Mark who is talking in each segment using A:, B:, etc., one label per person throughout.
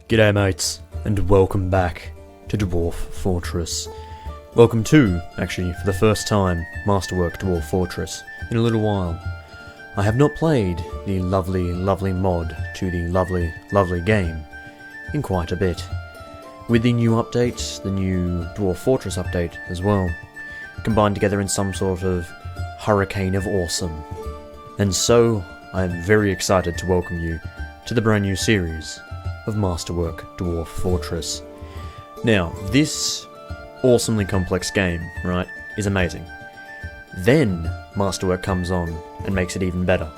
A: G'day mates, and welcome back to Dwarf Fortress. Welcome to, actually, for the first time, Masterwork Dwarf Fortress in a little while. I have not played the lovely, lovely mod to the lovely, lovely game in quite a bit. With the new update, the new Dwarf Fortress update as well, combined together in some sort of hurricane of awesome. And so, I am very excited to welcome you to the brand new series of Masterwork Dwarf Fortress. Now, this awesomely complex game, right, is amazing. Then, Masterwork comes on and makes it even better.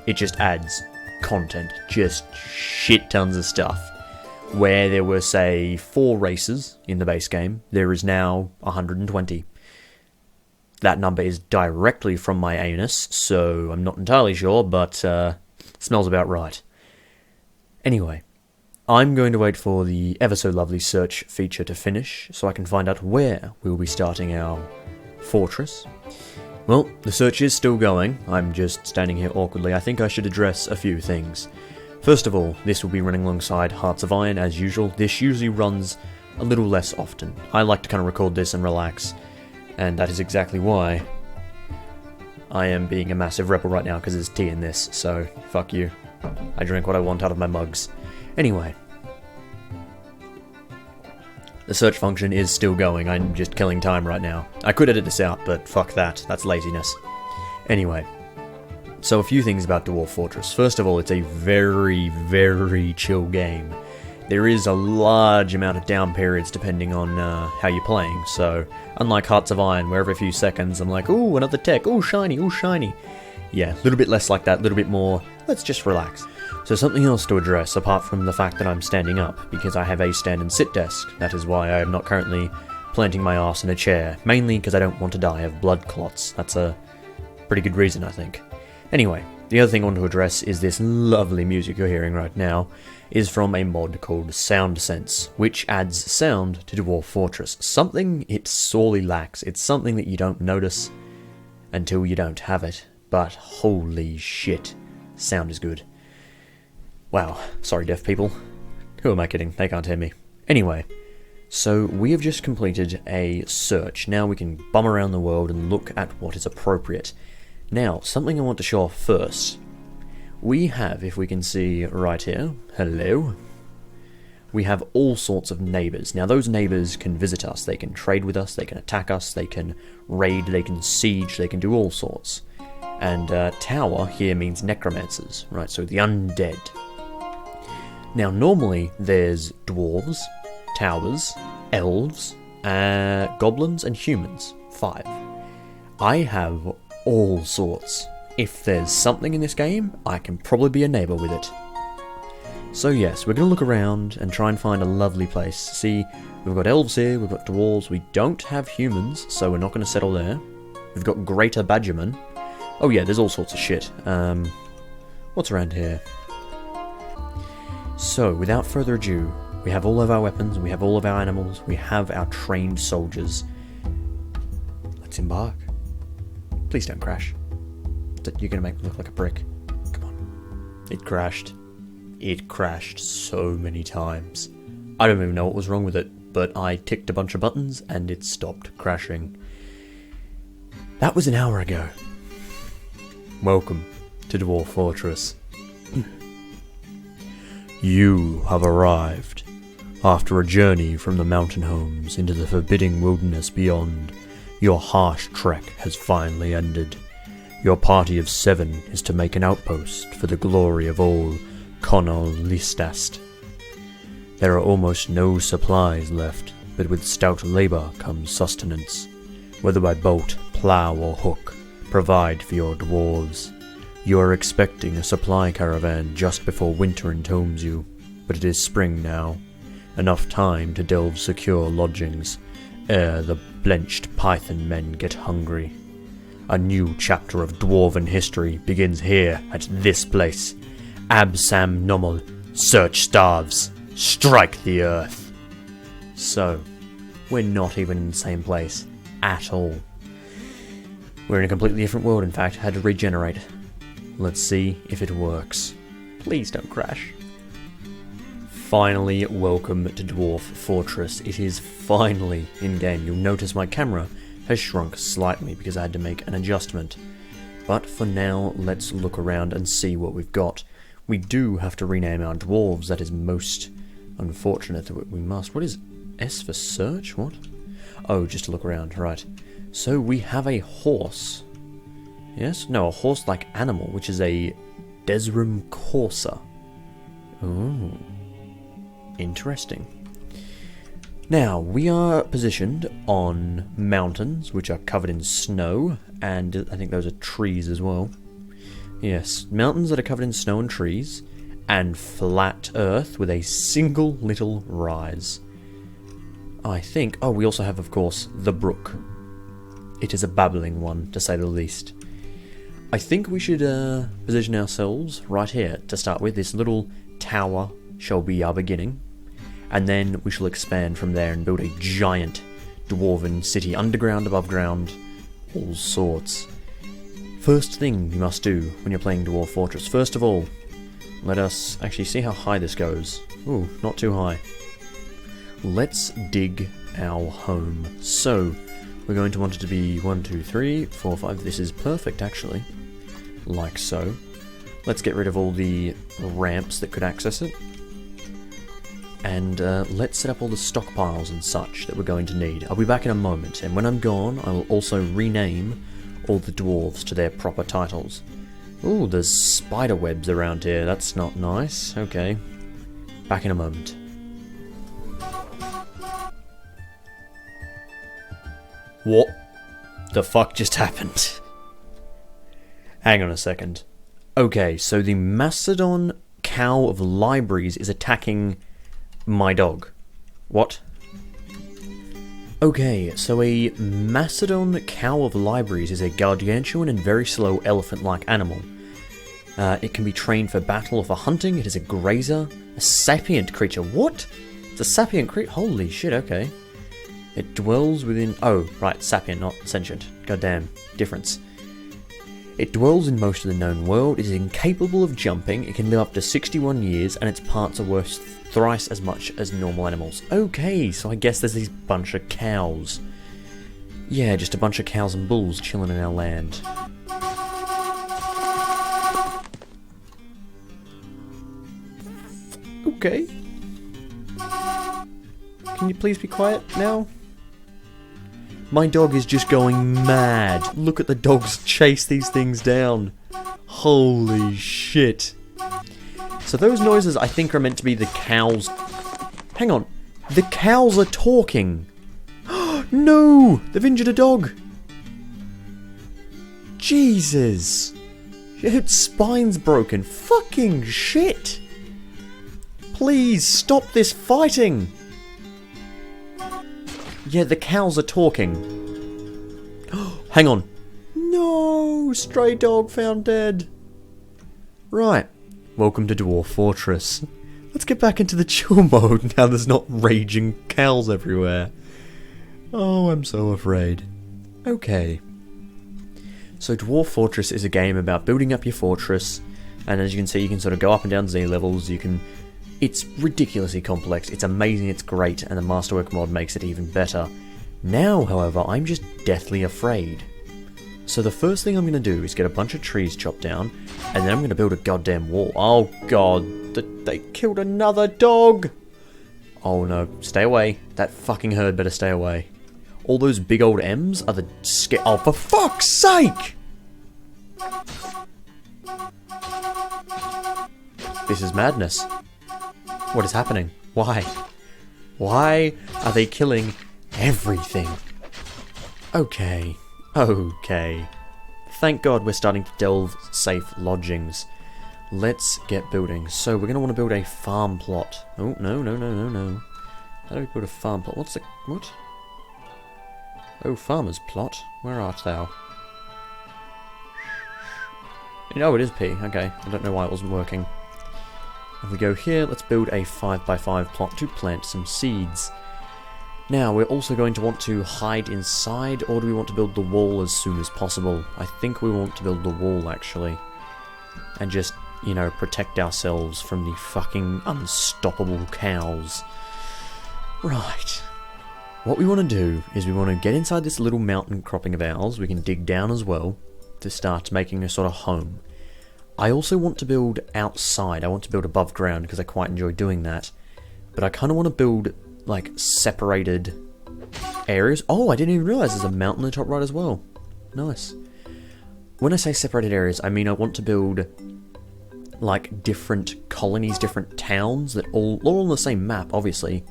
A: It just adds content, just shit tons of stuff. Where there were, say, 4 races in the base game, there is now 120. That number is directly from my anus, so I'm not entirely sure, but smells about right. Anyway, I'm going to wait for the ever-so-lovely search feature to finish, so I can find out where we'll be starting our fortress. Well, the search is still going. I'm just standing here awkwardly. I think I should address a few things. First of all, this will be running alongside Hearts of Iron, as usual. This usually runs a little less often. I like to kind of record this and relax, and that is exactly why I am being a massive rebel right now, because there's tea in this, so fuck you. I drink what I want out of my mugs. Anyway, the search function is still going. I'm just killing time right now. I could edit this out, but fuck that. That's laziness. Anyway, so a few things about Dwarf Fortress. First of all, it's a very, very chill game. There is a large amount of down periods depending on how you're playing, so unlike Hearts of Iron, where every few seconds I'm like, ooh, another tech, ooh, shiny, ooh, shiny. Yeah, a little bit less like that, a little bit more, let's just relax. So something else to address, apart from the fact that I'm standing up, because I have a stand and sit desk. That is why I am not currently planting my arse in a chair, mainly because I don't want to die of blood clots. That's a pretty good reason, I think. Anyway, the other thing I want to address is this lovely music you're hearing right now is from a mod called Sound Sense, which adds sound to Dwarf Fortress. Something it sorely lacks. It's something that you don't notice until you don't have it, but holy shit, sound is good. Wow, sorry deaf people. Who am I kidding? They can't hear me. Anyway, so we have just completed a search. Now we can bum around the world and look at what is appropriate. Now, something I want to show off first. We have, if we can see right here, hello, we have all sorts of neighbours. Now those neighbours can visit us, they can trade with us, they can attack us, they can raid, they can siege, they can do all sorts. And tower here means necromancers, right, so the undead. Now normally there's dwarves, towers, elves, goblins and humans, 5. I have all sorts. If there's something in this game, I can probably be a neighbour with it. So yes, we're going to look around and try and find a lovely place. See, we've got elves here, we've got dwarves, we don't have humans, so we're not going to settle there. We've got greater badgermen. Oh yeah, there's all sorts of shit. What's around here? So, without further ado, we have all of our weapons, we have all of our animals, we have our trained soldiers. Let's embark. Please don't crash. You're gonna make me look like a brick. Come on. It crashed. It crashed so many times. I don't even know what was wrong with it, but I ticked a bunch of buttons and it stopped crashing. That was an hour ago. Welcome to Dwarf Fortress. You have arrived. After a journey from the mountain homes into the forbidding wilderness beyond, your harsh trek has finally ended. Your party of 7 is to make an outpost for the glory of old Conal Listast. There are almost no supplies left, but with stout labour comes sustenance. Whether by boat, plough or hook, provide for your dwarves. You are expecting a supply caravan just before winter entombs you, but it is spring now. Enough time to delve secure lodgings, ere the blenched python men get hungry. A new chapter of dwarven history begins here at this place. Absam Nomal, search starves, strike the earth. So, we're not even in the same place at all. We're in a completely different world, in fact, had to regenerate. Let's see if it works. Please don't crash. finally welcome to Dwarf Fortress. It is finally in-game. You'll notice my camera has shrunk slightly because I had to make an adjustment. But for now, let's look around and see what we've got. We do have to rename our dwarves. That is most unfortunate that we must. What is S for search? What? Oh, just to look around. Right. So we have a horse. Yes? No, a horse-like animal, which is a Desrum Corsa. Ooh. Interesting. Now, we are positioned on mountains, which are covered in snow, and I think those are trees as well. Yes, mountains that are covered in snow and trees, and flat earth with a single little rise. I think... Oh, we also have, of course, the brook. It is a babbling one, to say the least. I think we should position ourselves right here to start with. This little tower shall be our beginning. And then we shall expand from there and build a giant dwarven city, underground, above ground, all sorts. First thing you must do when you're playing Dwarf Fortress, first of all, let us actually see how high this goes. Ooh, not too high. Let's dig our home. So, we're going to want it to be 1, 2, 3, 4, 5. This is perfect, actually. Like so. Let's get rid of all the ramps that could access it. And let's set up all the stockpiles and such that we're going to need. I'll be back in a moment, and when I'm gone, I will also rename all the dwarves to their proper titles. Ooh, there's spider webs around here. That's not nice. Okay. Back in a moment. What the fuck just happened? Hang on a second. Okay, so the Mastodon Cow of Libraries is attacking my dog. What? Okay, so a Mastodon Cow of Libraries is a gargantuan and very slow elephant-like animal. It can be trained for battle or for hunting. It is a grazer. A sapient creature. What? It's a sapient creature? Holy shit, okay. It dwells within... Oh, right, sapient, not sentient. Goddamn, difference. It dwells in most of the known world. It is incapable of jumping. It can live up to 61 years, and its parts are worth thrice as much as normal animals. Okay, so I guess there's these bunch of cows. Yeah, just a bunch of cows and bulls chilling in our land. Okay. Can you please be quiet now? My dog is just going mad. Look at the dogs chase these things down. Holy shit. So those noises I think are meant to be the cows. Hang on. The cows are talking. No! They've injured a dog. Jesus. Its spine's broken. Fucking shit. Please stop this fighting. Yeah, the cows are talking. Hang on. No! Stray dog found dead. Right. Welcome to Dwarf Fortress. Let's get back into the chill mode now there's not raging cows everywhere. Oh, I'm so afraid. Okay. So Dwarf Fortress is a game about building up your fortress, and as you can see, you can sort of go up and down Z levels. You can... It's ridiculously complex, it's amazing, it's great, and the Masterwork mod makes it even better. Now, however, I'm just deathly afraid. So the first thing I'm going to do is get a bunch of trees chopped down, and then I'm going to build a goddamn wall. Oh god, they killed another dog! Oh no, stay away. That fucking herd better stay away. All those big old M's are the oh, for fuck's sake! This is madness. What is happening? Why? Why are they killing everything? Okay. Okay. Thank God we're starting to delve safe lodgings. Let's get building. So we're going to want to build a farm plot. Oh, no. How do we build a farm plot? What's the... What? Oh, farmer's plot. Where art thou? Oh, it is P. Okay. I don't know why it wasn't working. If we go here, let's build a 5x5 plot to plant some seeds. Now, we're also going to want to hide inside, or do we want to build the wall as soon as possible? I think we want to build the wall, actually. And just you know, protect ourselves from the fucking unstoppable cows. Right. What we want to do is we want to get inside this little mountain cropping of ours. We can dig down as well to start making a sort of home. I also want to build outside. I want to build above ground because I quite enjoy doing that. But I kind of want to build, like, separated areas. Oh, I didn't even realise there's a mountain on the top right as well. Nice. When I say separated areas, I mean I want to build, like, different colonies, different towns that all on the same map, obviously.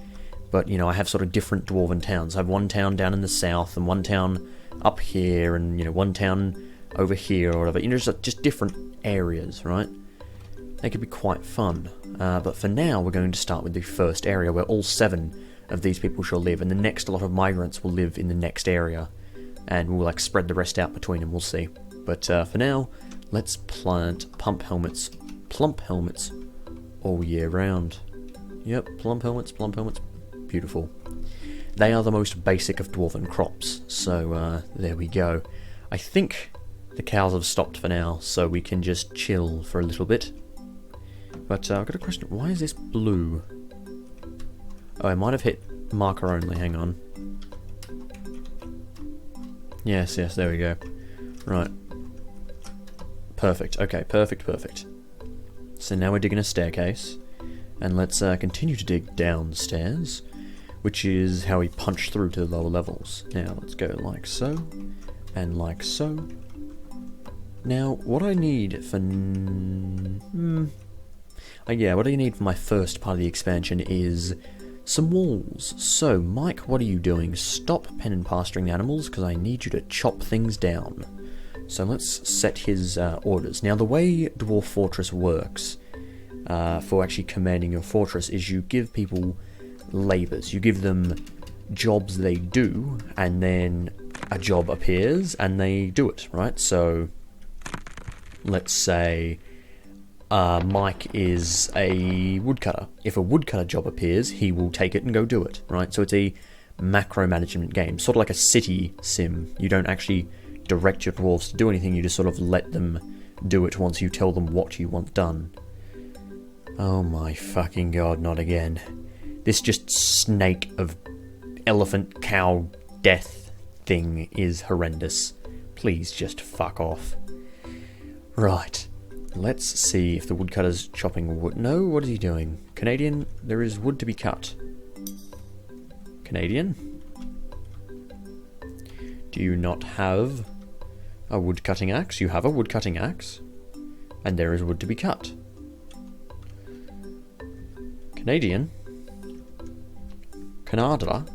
A: But, you know, I have sort of different dwarven towns. I have one town down in the south and one town up here and, you know, one town over here or whatever. You know, just different areas, right? They could be quite fun. But for now, we're going to start with the first area where all 7 of these people shall live. And the next lot of migrants will live in the next area. And we'll, like, spread the rest out between them. We'll see. But for now, let's plant plump helmets all year round. Yep, plump helmets. Beautiful. They are the most basic of dwarven crops, so there we go. I think the cows have stopped for now, so we can just chill for a little bit. But I've got a question. Why is this blue? Oh, I might have hit marker only. Hang on. Yes, there we go. Right. Perfect. Okay, perfect. So now we're digging a staircase. And let's continue to dig downstairs, which is how we punch through to the lower levels. Now, let's go like so, and like so. Now, what I need for... what I need for my first part of the expansion is some walls. So, Mike, what are you doing? Stop pen and pasturing the animals, because I need you to chop things down. So let's set his orders. Now, the way Dwarf Fortress works, for actually commanding your fortress, is you give people labours. You give them jobs they do, and then a job appears, and they do it, right? So, let's say Mike is a woodcutter. If a woodcutter job appears, he will take it and go do it, right? So it's a macro management game, sort of like a city sim. You don't actually direct your dwarves to do anything, you just sort of let them do it once you tell them what you want done. Oh my fucking god, not again. This just snake of elephant cow death thing is horrendous. Please just fuck off. Right. Let's see if the woodcutter's chopping wood. No, what is he doing? Canadian, there is wood to be cut. Canadian? Do you not have a wood-cutting axe? You have a wood-cutting axe. And there is wood to be cut. Canadian? Canada?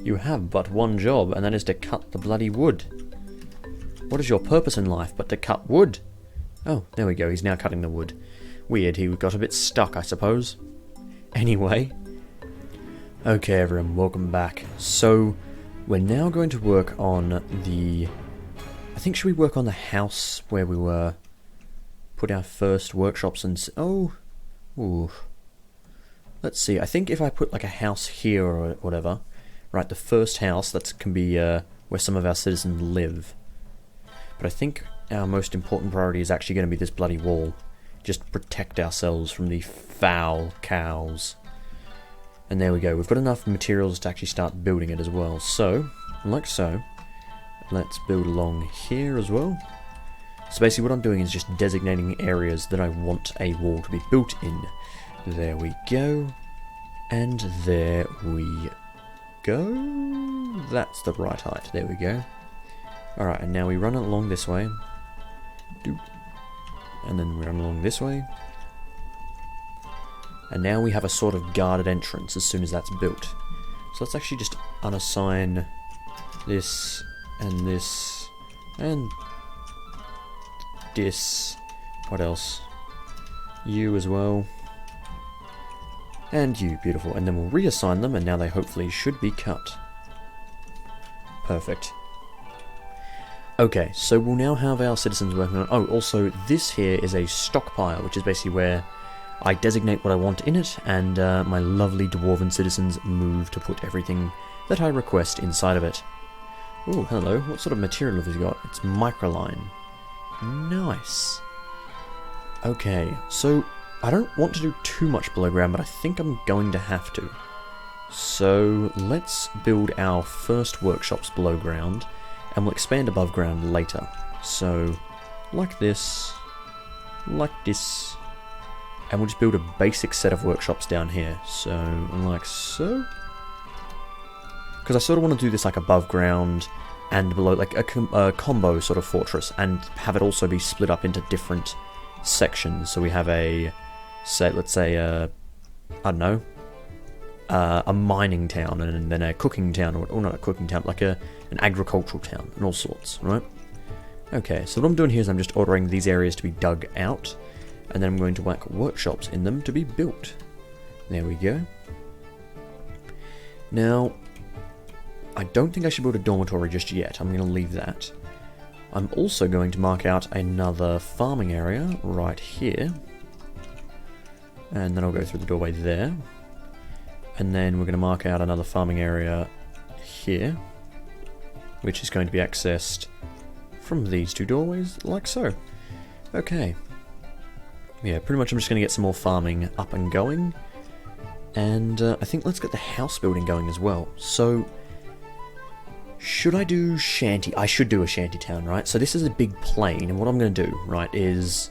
A: You have but one job, and that is to cut the bloody wood. What is your purpose in life but to cut wood? Oh, there we go, he's now cutting the wood. Weird, he got a bit stuck, I suppose. Anyway. Okay, everyone, welcome back. So, we're now going to work on the... I think, should we work on the house where we were... Put our first workshops and... Oh! Ooh. Let's see, I think if I put like a house here or whatever... Right, the first house, that can be where some of our citizens live. But I think our most important priority is actually going to be this bloody wall. Just protect ourselves from the foul cows. And there we go, we've got enough materials to actually start building it as well. So, like so, let's build along here as well. So basically what I'm doing is just designating areas that I want a wall to be built in. There we go. And there we go. That's the right height, there we go. Alright, and now we run along this way. Doop. And then we run along this way. And now we have a sort of guarded entrance as soon as that's built. So let's actually just unassign this and this and this. What else? You as well. And you, beautiful. And then we'll reassign them, and now they hopefully should be cut. Perfect. Okay, so we'll now have our citizens working on... Oh, also, this here is a stockpile, which is basically where I designate what I want in it, and my lovely dwarven citizens move to put everything that I request inside of it. Oh, hello. What sort of material have you got? It's microline. Nice. Okay, so I don't want to do too much below ground, but I think I'm going to have to. So let's build our first workshops below ground, and we'll expand above ground later. So, like this, and we'll just build a basic set of workshops down here. So, like so. Because I sort of want to do this like above ground and below, like a combo sort of fortress, and have it also be split up into different sections. So we have a, let's say, I don't know, a mining town, and then a cooking town, or not a cooking town, like an agricultural town, and all sorts, right? Okay, so what I'm doing here is I'm just ordering these areas to be dug out, and then I'm going to whack workshops in them to be built. There we go. Now, I don't think I should build a dormitory just yet. I'm going to leave that. I'm also going to mark out another farming area right here. And then I'll go through the doorway there. And then we're going to mark out another farming area here, which is going to be accessed from these two doorways, like so. Okay. Yeah, pretty much I'm just going to get some more farming up and going. And I think let's get the house building going as well. So, should I do shanty? I should do a shanty town, right? So this is a big plain, and what I'm going to do, right, is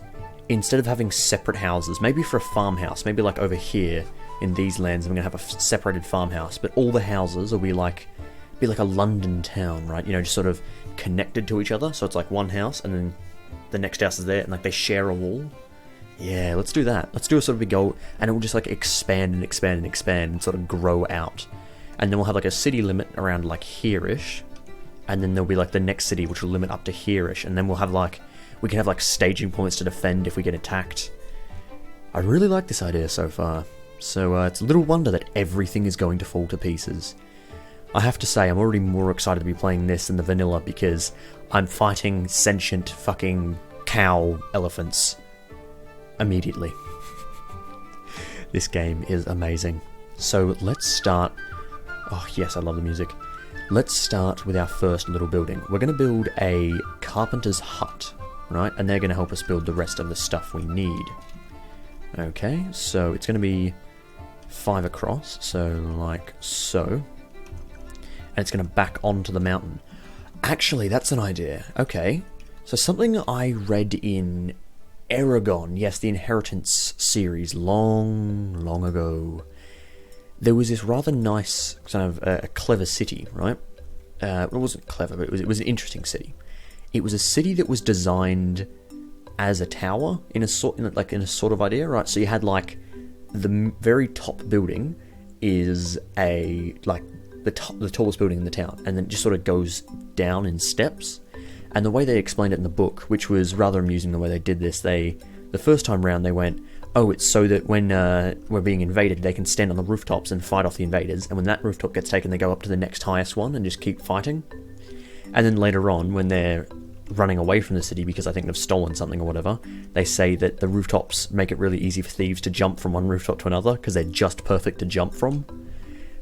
A: instead of having separate houses, maybe for a farmhouse, maybe like over here in these lands, I'm going to have a separated farmhouse, but all the houses will be like a London town, right? You know, just sort of connected to each other. So it's like one house, and then the next house is there, and like they share a wall. Yeah, let's do that. Let's do a sort of big goal, and it will just like expand and expand and expand and sort of grow out. And then we'll have like a city limit around like here-ish, and then there'll be like the next city which will limit up to here-ish, and then we'll have like, we can have like staging points to defend if we get attacked. I really like this idea so far. So it's a little wonder that everything is going to fall to pieces. I have to say, I'm already more excited to be playing this than the vanilla, because I'm fighting sentient fucking cow elephants immediately. This game is amazing. So let's start. Oh yes, I love the music. Let's start with our first little building. We're going to build a carpenter's hut, right? And they're going to help us build the rest of the stuff we need. Okay, so it's going to be 5 across, so like so. And it's going to back onto the mountain. Actually, that's an idea. Okay, so something I read in Aragon, yes, the Inheritance series, long ago. There was this rather nice, kind of a clever city, right? It wasn't clever, but it was an interesting city. It was a city that was designed as a tower in a sort of idea, right? So you had like the very top building is the tallest building in the town, and then it just sort of goes down in steps. And the way they explained it in the book, which was rather amusing the way they did this, the first time round they went, oh, it's so that when we're being invaded, they can stand on the rooftops and fight off the invaders, and when that rooftop gets taken, they go up to the next highest one and just keep fighting. And then later on, when they're running away from the city because I think they've stolen something or whatever, they say that the rooftops make it really easy for thieves to jump from one rooftop to another because they're just perfect to jump from.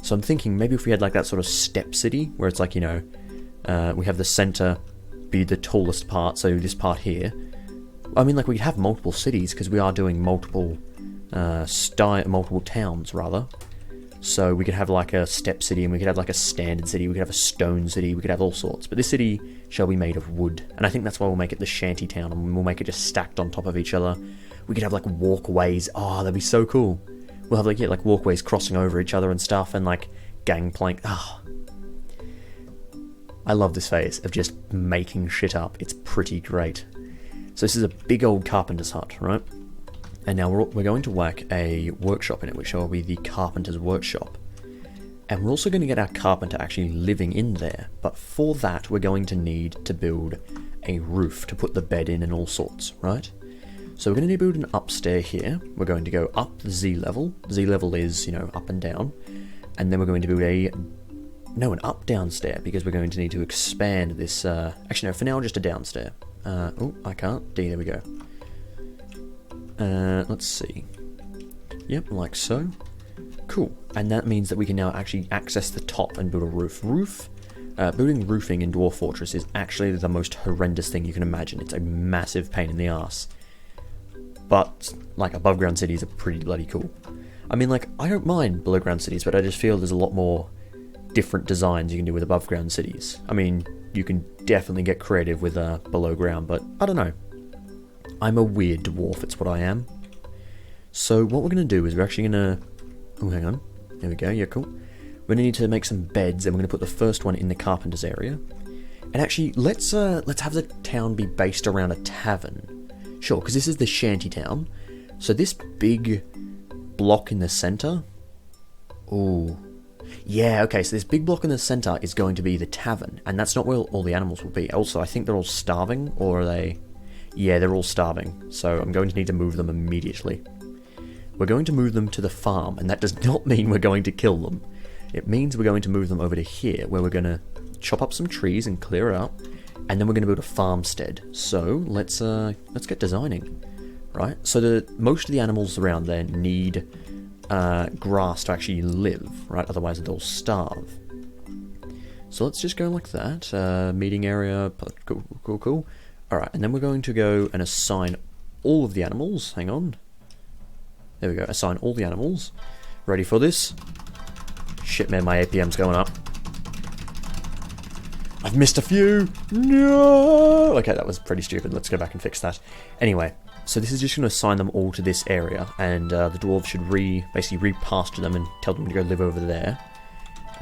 A: So I'm thinking maybe if we had like that sort of step city where it's like, you know, we have the center be the tallest part, so this part here. I mean, like, we could have multiple cities because we are doing multiple towns rather. So we could have like a step city, and we could have like a standard city, we could have a stone city, we could have all sorts. But this city shall be made of wood, and I think that's why we'll make it the shanty town, and we'll make it just stacked on top of each other. We could have like walkways. Oh, that'd be so cool. We'll have like walkways crossing over each other and stuff, and like gangplank. Oh. I love this phase of just making shit up. It's pretty great. So this is a big old carpenter's hut, right? And now we're going to whack a workshop in it, which will be the carpenter's workshop. And we're also going to get our carpenter actually living in there. But for that, we're going to need to build a roof to put the bed in and all sorts, right? So we're going to need to build an upstairs here. We're going to go up the Z level. Z level is, you know, up and down. And then we're going to build an up downstairs, because we're going to need to expand this, actually no, for now just a downstairs. Oh, I can't. There we go. Let's see. Yep, like so. Cool. And that means that we can now actually access the top and build a roof. Building roofing in Dwarf Fortress is actually the most horrendous thing you can imagine. It's a massive pain in the ass. But, like, above ground cities are pretty bloody cool. I mean, like, I don't mind below ground cities, but I just feel there's a lot more different designs you can do with above ground cities. I mean, you can definitely get creative with below ground, but I don't know. I'm a weird dwarf, it's what I am. So what we're going to do is we're actually going to... Oh, hang on. There we go, yeah, cool. We're going to need to make some beds, and we're going to put the first one in the Carpenter's area. And actually, let's have the town be based around a tavern. Sure, because this is the shanty town. So this big block in the centre... Ooh. Yeah, okay, so this big block in the centre is going to be the tavern, and that's not where all the animals will be. Also, I think they're all starving, or are they... Yeah, they're all starving, so I'm going to need to move them immediately. We're going to move them to the farm, and that does not mean we're going to kill them. It means we're going to move them over to here, where we're going to chop up some trees and clear it up, and then we're going to build a farmstead. So, let's get designing, right? So most of the animals around there need grass to actually live, right? Otherwise they'll starve. So let's just go like that. Meeting area, cool. Alright, and then we're going to go and assign all of the animals. Hang on. There we go, assign all the animals. Ready for this? Shit, man, my APM's going up. I've missed a few! No! Okay, that was pretty stupid. Let's go back and fix that. Anyway, so this is just going to assign them all to this area, and the dwarves should basically re-pasture them and tell them to go live over there.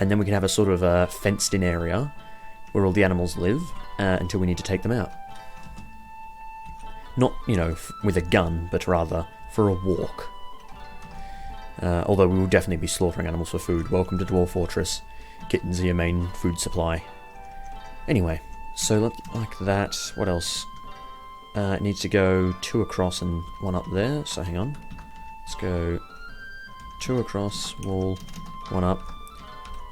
A: And then we can have a sort of fenced-in area where all the animals live until we need to take them out. Not, you know, with a gun, but rather for a walk. Although we will definitely be slaughtering animals for food. Welcome to Dwarf Fortress. Kittens are your main food supply. Anyway, so like that. What else? It needs to go 2 across and 1 up there. So hang on. Let's go 2 across, wall, 1 up,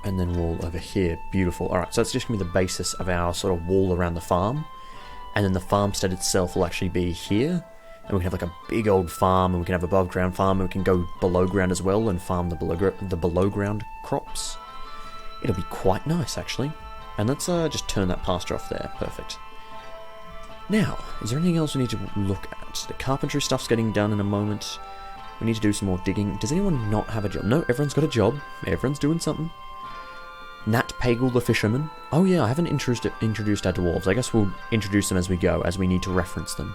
A: and then wall over here. Beautiful. Alright, so that's just going to be the basis of our sort of wall around the farm. And then the farmstead itself will actually be here. And we can have like a big old farm, and we can have above ground farm, and we can go below ground as well and farm the below ground crops. It'll be quite nice, actually. And let's just turn that pasture off there. Perfect. Now, is there anything else we need to look at? The carpentry stuff's getting done in a moment. We need to do some more digging. Does anyone not have a job? No, everyone's got a job. Everyone's doing something. Nat Pagel the fisherman. Oh yeah, I haven't introduced our dwarves. I guess we'll introduce them as we go, as we need to reference them.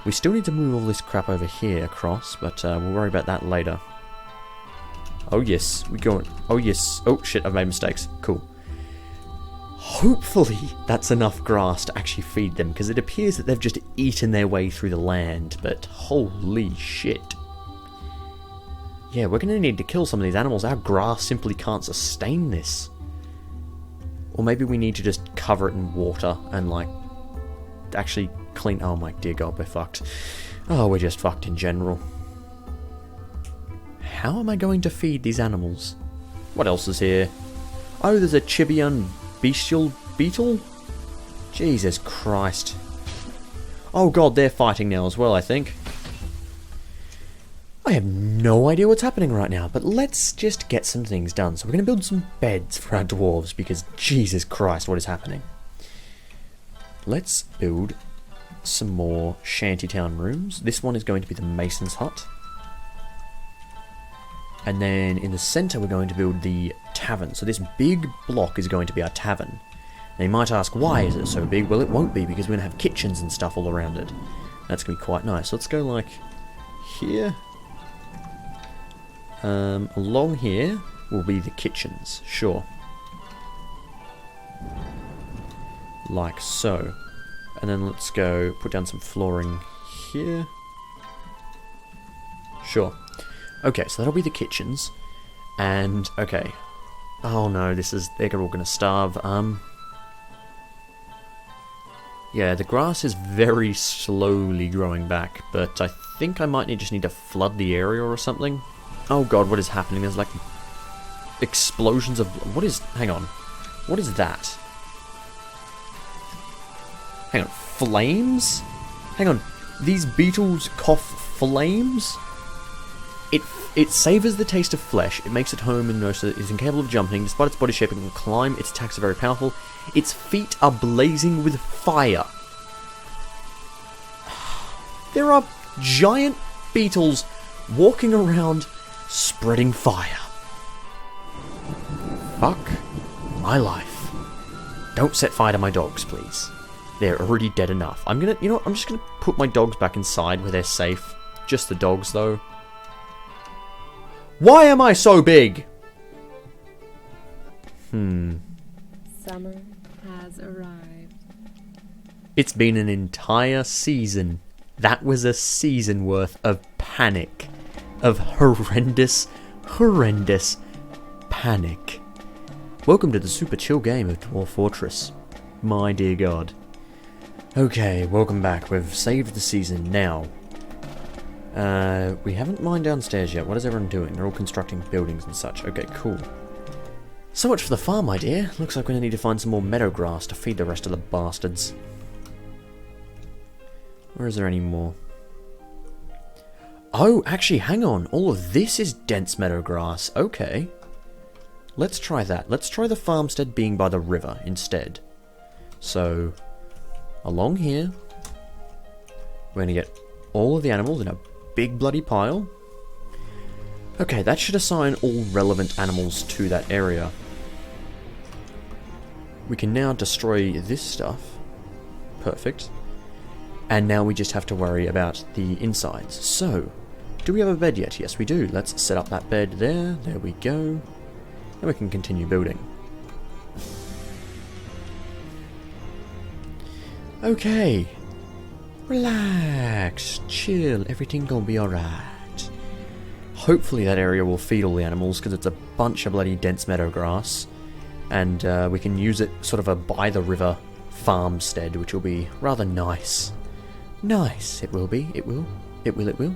A: We still need to move all this crap over here across, but we'll worry about that later. Oh yes, we're going. Oh yes. Oh shit, I've made mistakes. Cool. Hopefully that's enough grass to actually feed them, because it appears that they've just eaten their way through the land, but holy shit. Yeah, we're going to need to kill some of these animals. Our grass simply can't sustain this. Or maybe we need to just cover it in water and, like, actually clean... Oh my dear god, we're fucked. Oh, we're just fucked in general. How am I going to feed these animals? What else is here? Oh, there's a Chibian bestial beetle? Jesus Christ. Oh god, they're fighting now as well, I think. I have no idea what's happening right now, but let's just get some things done. So we're going to build some beds for our dwarves, because Jesus Christ, what is happening? Let's build some more shantytown rooms. This one is going to be the mason's hut. And then in the centre we're going to build the tavern. So this big block is going to be our tavern. Now you might ask, why is it so big? Well, it won't be, because we're going to have kitchens and stuff all around it. That's going to be quite nice. Let's go like here. Along here will be the kitchens, sure. Like so. And then let's go put down some flooring here. Sure. Okay, so that'll be the kitchens. And, okay. Oh no, they're all gonna starve. Yeah, the grass is very slowly growing back, but I think I might just need to flood the area or something. Oh god, what is happening? There's like explosions of... What is... Hang on. What is that? Hang on. Flames? Hang on. These beetles cough flames? It savours the taste of flesh. It makes it home and knows that it is incapable of jumping. Despite its body shape, it can climb. Its attacks are very powerful. Its feet are blazing with fire. There are giant beetles walking around spreading fire. Fuck my life. Don't set fire to my dogs, please. They're already dead enough. I'm just gonna put my dogs back inside where they're safe. Just the dogs, though. Why am I so big?
B: Summer has arrived.
A: It's been an entire season. That was a season worth of panic. Of horrendous panic. Welcome to the super chill game of Dwarf Fortress. My dear god. Okay, welcome back. We've saved the season now. We haven't mined downstairs yet. What is everyone doing? They're all constructing buildings and such. Okay, cool. So much for the farm, my dear. Looks like we're gonna need to find some more meadow grass to feed the rest of the bastards. Where is there any more? Oh, actually, hang on. All of this is dense meadow grass. Okay. Let's try that. Let's try the farmstead being by the river instead. So, along here, we're going to get all of the animals in a big bloody pile. Okay, that should assign all relevant animals to that area. We can now destroy this stuff. Perfect. And now we just have to worry about the insides. So, do we have a bed yet? Yes, we do. Let's set up that bed there. There we go. And we can continue building. Okay. Relax. Chill. Everything gonna be alright. Hopefully that area will feed all the animals, because it's a bunch of bloody dense meadow grass. And we can use it sort of a by the river farmstead, which will be rather nice. Nice. It will be. It will. It will. It will.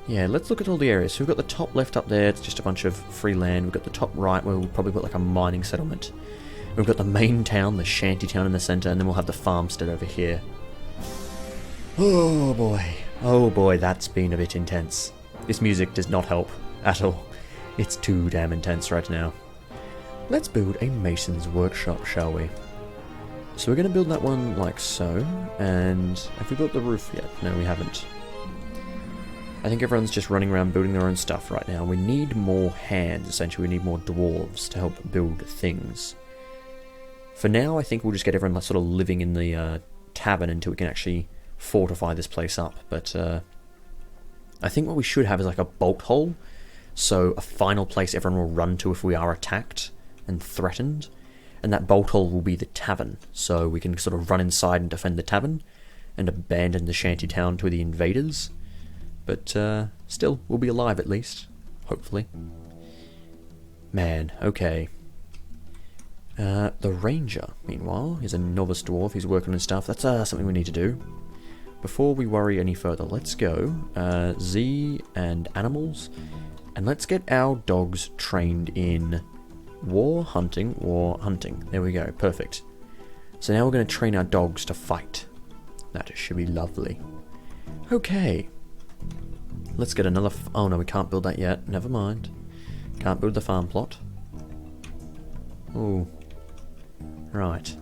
A: Yeah, let's look at all the areas. So we've got the top left up there, it's just a bunch of free land. We've got the top right, where we'll probably put like a mining settlement. We've got the main town, the shanty town in the centre, and then we'll have the farmstead over here. Oh boy, that's been a bit intense. This music does not help at all. It's too damn intense right now. Let's build a mason's workshop, shall we? So we're going to build that one like so, and have we built the roof yet? No, we haven't. I think everyone's just running around building their own stuff right now. We need more hands, essentially. We need more dwarves to help build things. For now, I think we'll just get everyone like, sort of living in the tavern until we can actually fortify this place up. But I think what we should have is like a bolt hole. So a final place everyone will run to if we are attacked and threatened. And that bolt hole will be the tavern. So we can sort of run inside and defend the tavern and abandon the shanty town to the invaders. But still, we'll be alive at least. Hopefully. Man, okay. The ranger, meanwhile, is a novice dwarf. He's working on stuff. That's something we need to do. Before we worry any further, let's go. Z and animals. And let's get our dogs trained in war hunting. There we go. Perfect. So now we're going to train our dogs to fight. That should be lovely. Okay. Let's get another... oh no, we can't build that yet. Never mind. Can't build the farm plot. Ooh. Right.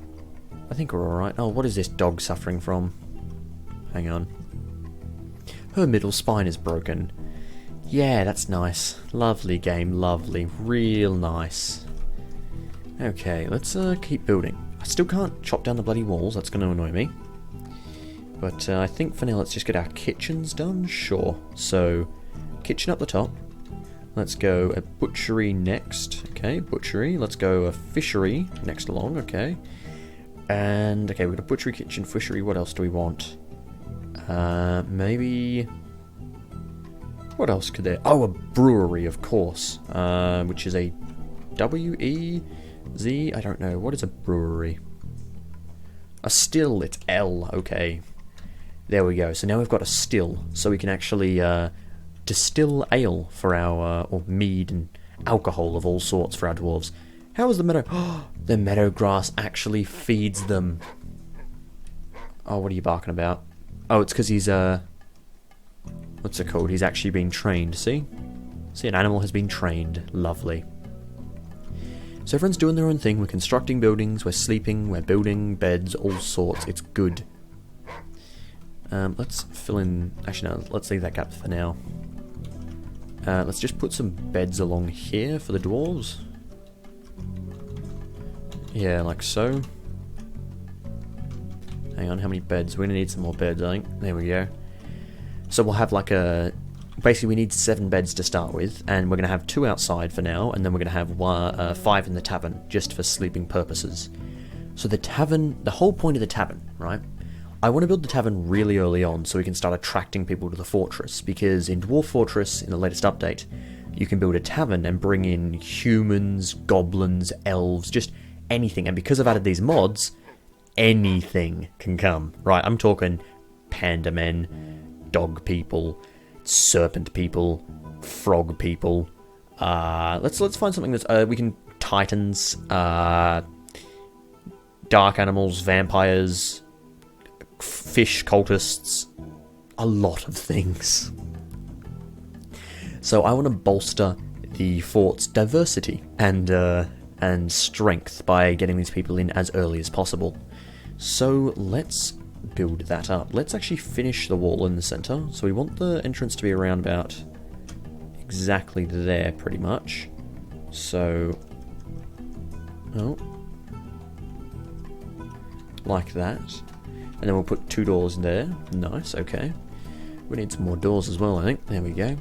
A: I think we're alright. Oh, what is this dog suffering from? Hang on. Her middle spine is broken. Yeah, that's nice. Lovely game, lovely. Real nice. Okay, let's keep building. I still can't chop down the bloody walls. That's going to annoy me. But I think for now let's just get our kitchens done. Sure. So, kitchen up the top. Let's go a butchery next. Okay, butchery. Let's go a fishery next along. Okay. And, okay, we've got a butchery, kitchen, fishery. What else do we want? Maybe... what else could there... oh, a brewery, of course. Which is a W-E-Z? I don't know. What is a brewery? A still. It's L. Okay. There we go. So now we've got a still, so we can actually distill ale for our, or mead and alcohol of all sorts for our dwarves. How is the meadow? Oh, the meadow grass actually feeds them. Oh, what are you barking about? Oh, it's because he's, what's it called? He's actually been trained, see? See, an animal has been trained. Lovely. So everyone's doing their own thing. We're constructing buildings, we're sleeping, we're building beds, all sorts. It's good. Let's fill in... Actually, no, let's leave that gap for now. Let's just put some beds along here for the dwarves. Yeah, like so. Hang on, how many beds? We're gonna need some more beds, I think. There we go. So we'll have like a... Basically, we need 7 beds to start with, and we're going to have 2 outside for now, and then we're going to have 5 in the tavern, just for sleeping purposes. So the tavern, the whole point of the tavern, right? I want to build the tavern really early on, so we can start attracting people to the fortress, because in Dwarf Fortress, in the latest update, you can build a tavern and bring in humans, goblins, elves, just anything, and because I've added these mods, anything can come, right? I'm talking panda men, dog people, serpent people, frog people. Let's find something that's we can titans, dark animals, vampires, fish cultists, a lot of things. So I want to bolster the fort's diversity and strength by getting these people in as early as possible. So let's build that up. Let's actually finish the wall in the center. So we want the entrance to be around about exactly there, pretty much. So, like that. And then we'll put 2 doors in there. Nice, okay. We need some more doors as well, I think. There we go.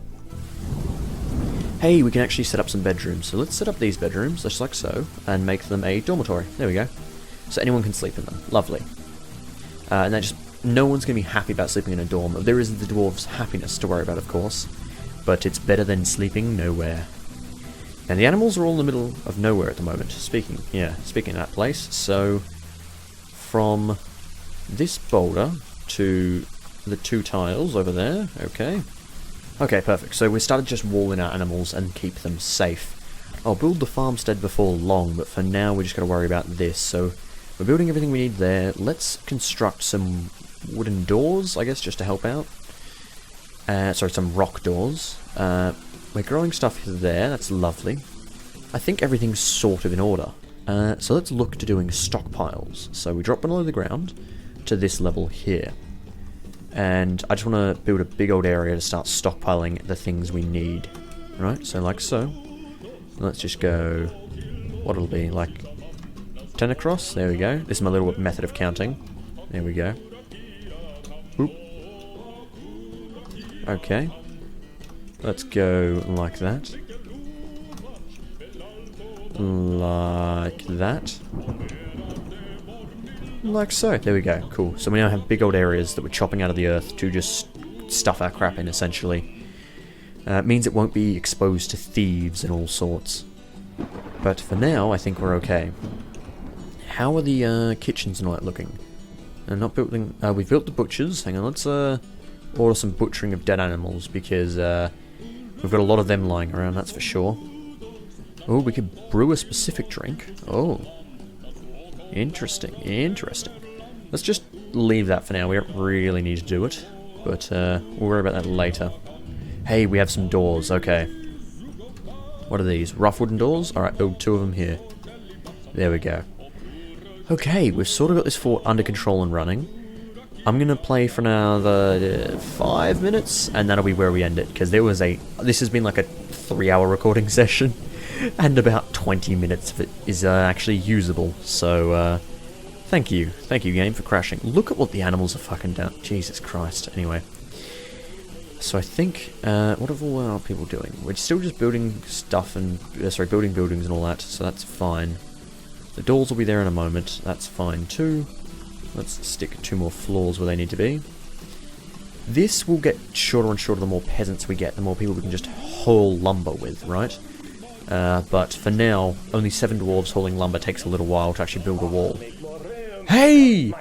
A: Hey, we can actually set up some bedrooms. So let's set up these bedrooms, just like so, and make them a dormitory. There we go. So anyone can sleep in them. Lovely. And that just, no one's going to be happy about sleeping in a dorm. There is the dwarves' happiness to worry about, of course, but it's better than sleeping nowhere. And the animals are all in the middle of nowhere at the moment. Speaking of that place, so from this boulder to the 2 tiles over there, okay. Okay, perfect. So we started just walling our animals and keep them safe. I'll build the farmstead before long, but for now we just got to worry about this, so... We're building everything we need there. Let's construct some wooden doors, I guess, just to help out. Sorry, some rock doors. We're growing stuff there, that's lovely. I think everything's sort of in order. So let's look to doing stockpiles. So we drop below the ground to this level here. And I just want to build a big old area to start stockpiling the things we need. Right, so like so. Let's just go... What it'll be, like... 10 across, there we go. This is my little method of counting. There we go. Oop. Okay. Let's go like that. Like that. Like so. There we go. Cool. So we now have big old areas that we're chopping out of the earth to just stuff our crap in, essentially. It means it won't be exposed to thieves and all sorts. But for now, I think we're okay. How are the kitchens and all that looking? Not building. We've built the butchers. Hang on, let's order some butchering of dead animals because we've got a lot of them lying around. That's for sure. Oh, we could brew a specific drink. Oh, interesting, interesting. Let's just leave that for now. We don't really need to do it, but we'll worry about that later. Hey, we have some doors. Okay. What are these? Rough wooden doors. All right, build 2 of them here. There we go. Okay, we've sort of got this fort under control and running. I'm going to play for another 5 minutes, and that'll be where we end it, because this has been like a 3-hour recording session, and about 20 minutes of it is actually usable, so thank you game for crashing. Look at what the animals have fucking done, Jesus Christ. Anyway, so I think, what are all our people doing? We're still just building stuff and, building buildings and all that, so that's fine. The doors will be there in a moment, that's fine too. Let's stick 2 more floors where they need to be. This will get shorter and shorter the more peasants we get, the more people we can just haul lumber with, right? But for now, only 7 dwarves hauling lumber takes a little while to actually build a wall. Hey!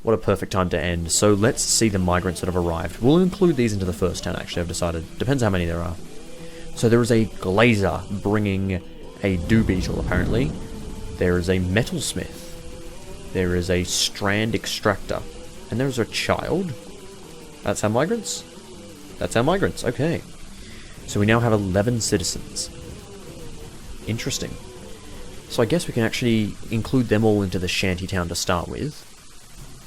A: What a perfect time to end. So let's see the migrants that have arrived. We'll include these into the first town, actually, I've decided. Depends how many there are. So there is a glazer bringing a dew beetle, apparently. There is a metalsmith. There is a strand extractor. And there's a child. That's our migrants? That's our migrants, okay. So we now have 11 citizens. Interesting. So I guess we can actually include them all into the shanty town to start with.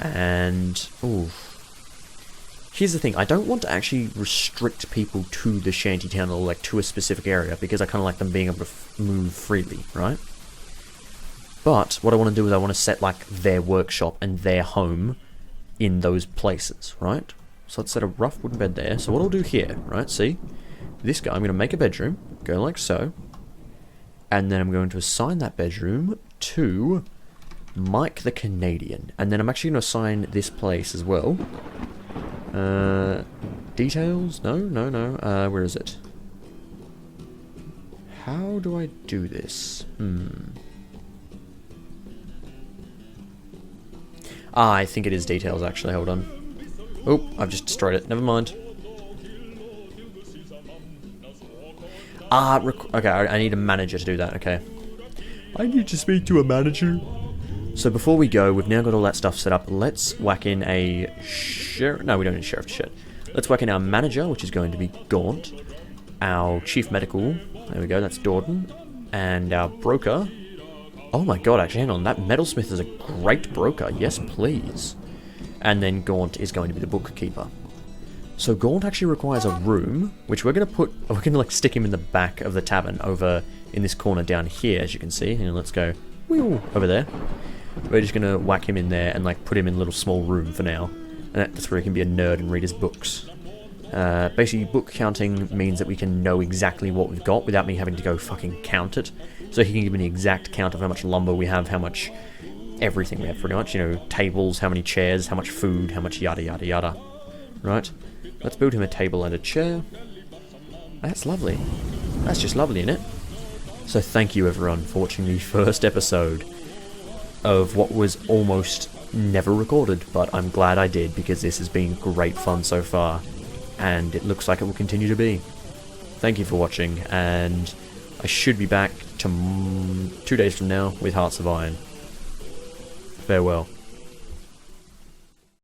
A: And, ooh. Here's the thing, I don't want to actually restrict people to the shantytown or like to a specific area, because I kind of like them being able to move freely, right? But what I want to do is I want to set like their workshop and their home in those places, right? So let's set a rough wooden bed there. So what I'll do here, right, see? This guy, I'm going to make a bedroom, go like so. And then I'm going to assign that bedroom to Mike the Canadian. And then I'm actually going to assign this place as well. Details? No. Where is it? How do I do this? I think it is details, actually. Hold on. Oh, I've just destroyed it. Never mind. Okay, I need a manager to do that. Okay. I need to speak to a manager. So before we go, we've now got all that stuff set up. Let's whack in a sheriff. No, we don't need sheriff shit. Let's whack in our manager, which is going to be Gaunt. Our chief medical. There we go, that's Dorden. And our broker. Oh my god, actually, hang on. That metalsmith is a great broker. Yes, please. And then Gaunt is going to be the bookkeeper. So Gaunt actually requires a room, which we're going to like stick him in the back of the tavern over in this corner down here, as you can see. And let's go over there. We're just going to whack him in there and like put him in a little small room for now. And that's where he can be a nerd and read his books. Basically, book counting means that we can know exactly what we've got without me having to go fucking count it. So he can give me the exact count of how much lumber we have, how much everything we have pretty much. You know, tables, how many chairs, how much food, how much yada yada yada. Right? Let's build him a table and a chair. That's lovely. That's just lovely, isn't it? So thank you everyone for watching the first episode of what was almost never recorded, but I'm glad I did because this has been great fun so far, and it looks like it will continue to be. Thank you for watching, and I should be back 2 days from now with Hearts of Iron. Farewell.